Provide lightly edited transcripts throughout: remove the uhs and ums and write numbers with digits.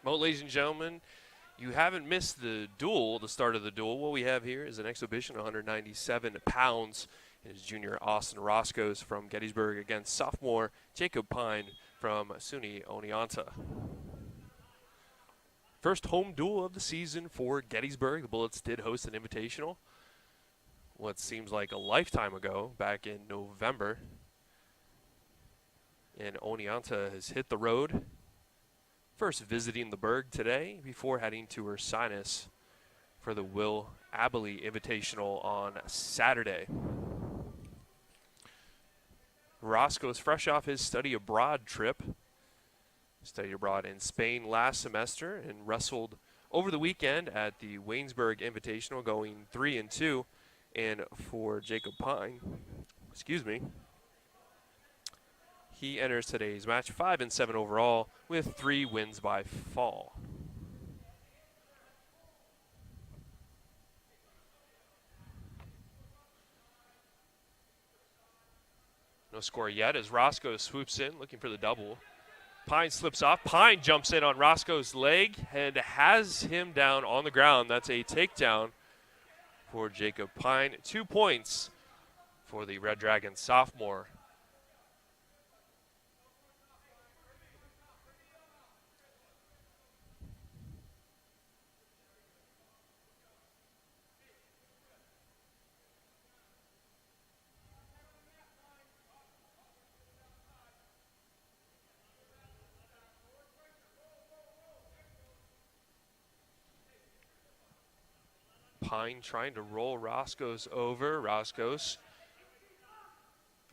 Well, ladies and gentlemen, you haven't missed the duel, the start of the duel. What we have here is an exhibition, 197 pounds. It is junior Austin Roskos from Gettysburg against sophomore Jacob Pine from SUNY Oneonta. First home duel of the season for Gettysburg. The Bullets did host an invitational what seems like a lifetime ago, back in November. And Oneonta has hit the road, first visiting the Berg today before heading to her sinus for the Will Abilene Invitational on Saturday. Roskos fresh off his study abroad trip. Studied abroad in Spain last semester and wrestled over the weekend at the Waynesburg Invitational, going 3-2. And for Jacob Pine, he enters today's match 5-7 overall with 3 wins by fall. No score yet as Roskos swoops in looking for the double. Pine slips off. Pine jumps in on Roskos' leg and has him down on the ground. That's a takedown for Jacob Pine. 2 points for the Red Dragon sophomore. Pine trying to roll Roskos over. Roskos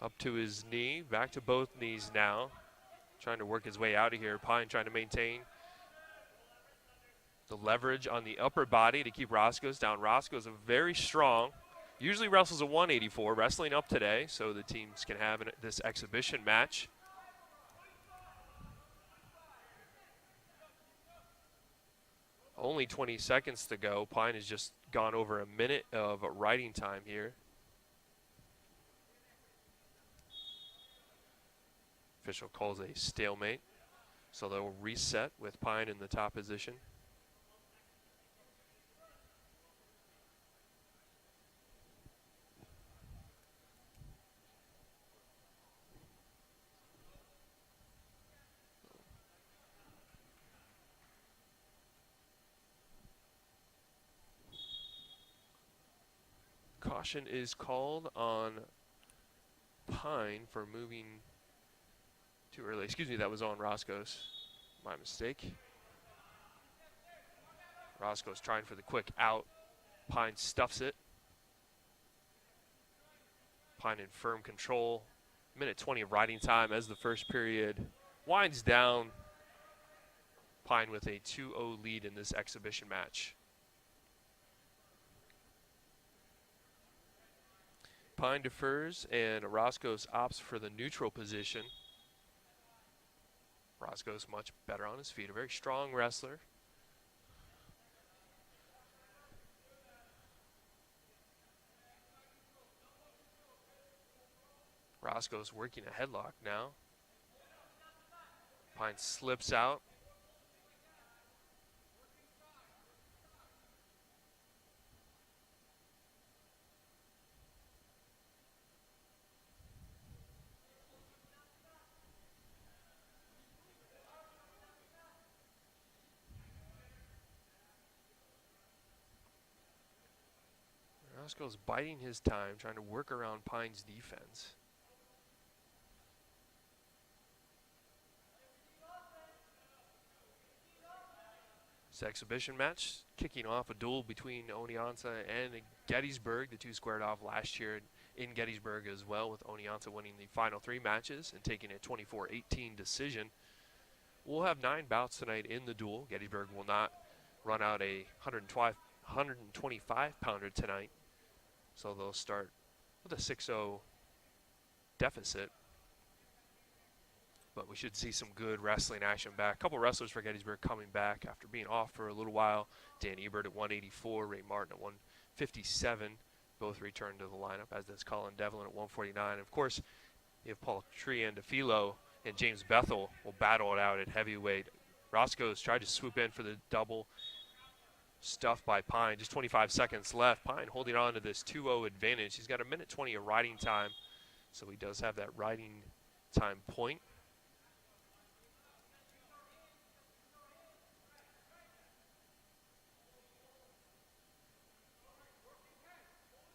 up to his knee, back to both knees now. Trying to work his way out of here. Pine trying to maintain the leverage on the upper body to keep Roskos down. Roskos very strong. Usually wrestles a 184, wrestling up today so the teams can have this exhibition match. Only 20 seconds to go. Pine has just gone over a minute of riding time here. Official calls a stalemate, so they'll reset with Pine in the top position. Caution is called on Pine for moving too early. Excuse me, that was on Roskos. My mistake. Roskos trying for the quick out. Pine stuffs it. Pine in firm control. Minute 20 of riding time as the first period winds down. Pine with a 2-0 lead in this exhibition match. Pine defers, and Roskos opts for the neutral position. Roskos much better on his feet, a very strong wrestler. Roskos working a headlock now. Pine slips out. Roskos biding his time, trying to work around Pine's defense. This exhibition match kicking off a duel between Oneonta and Gettysburg. The two squared off last year in Gettysburg as well, with Oneonta winning the final 3 matches and taking a 24-18 decision. We'll have 9 bouts tonight in the duel. Gettysburg will not run out a 125-pounder tonight. So they'll start with a 6-0 deficit. But we should see some good wrestling action back. A couple wrestlers for Gettysburg coming back after being off for a little while. Dan Ebert at 184, Ray Martin at 157. Both return to the lineup, as does Colin Devlin at 149. Of course, you have Paul Triandafilo and James Bethel will battle it out at heavyweight. Roskos tried to swoop in for the double. Stuffed by Pine. Just 25 seconds left. Pine holding on to this 2-0 advantage. He's got a minute 20 of riding time, so he does have that riding time point.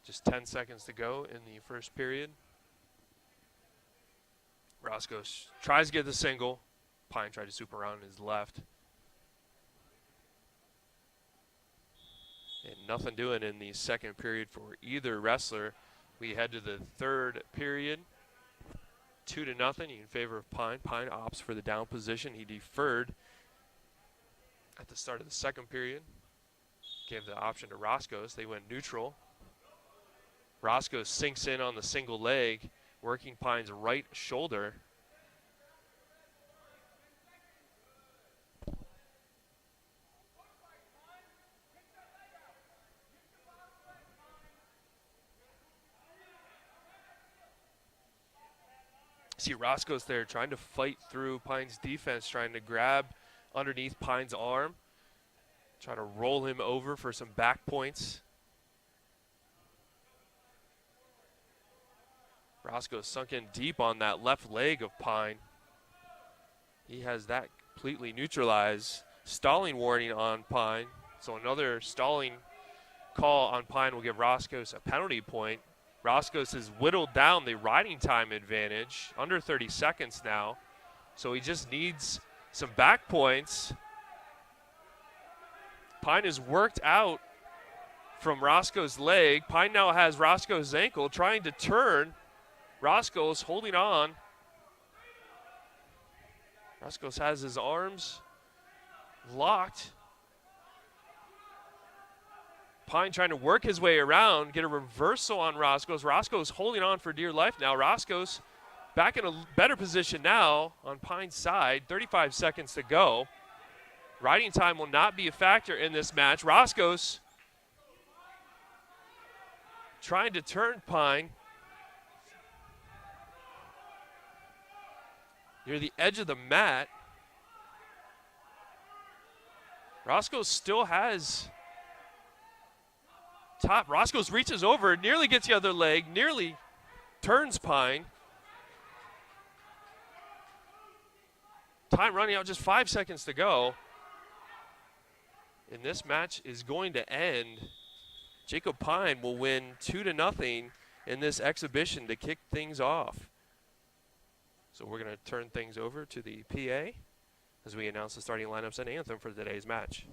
Just 10 seconds to go in the first period. Roskos tries to get the single. Pine tried to swoop around his left. And nothing doing in the second period for either wrestler. We head to the third period. 2-0 in favor of Pine. Pine opts for the down position. He deferred at the start of the second period. Gave the option to Roskos. They went neutral. Roskos sinks in on the single leg, working Pine's right shoulder. See Roskos there trying to fight through Pine's defense, trying to grab underneath Pine's arm, try to roll him over for some back points. Roskos sunk in deep on that left leg of Pine. He has that completely neutralized. Stalling warning on Pine. So another stalling call on Pine will give Roskos a penalty point. Roskos has whittled down the riding time advantage, under 30 seconds now. So he just needs some back points. Pine is worked out from Roskos' leg. Pine now has Roskos' ankle, trying to turn. Roskos holding on. Roskos has his arms locked. Pine trying to work his way around, get a reversal on Roskos. Roskos holding on for dear life now. Roskos back in a better position now on Pine's side. 35 seconds to go. Riding time will not be a factor in this match. Roskos trying to turn Pine near the edge of the mat. Roskos still has top. Roskos reaches over, nearly gets the other leg, nearly turns Pine. Time running out, just 5 seconds to go. And this match is going to end. Jacob Pine will win 2-0 in this exhibition to kick things off. So we're going to turn things over to the PA as we announce the starting lineups and anthem for today's match.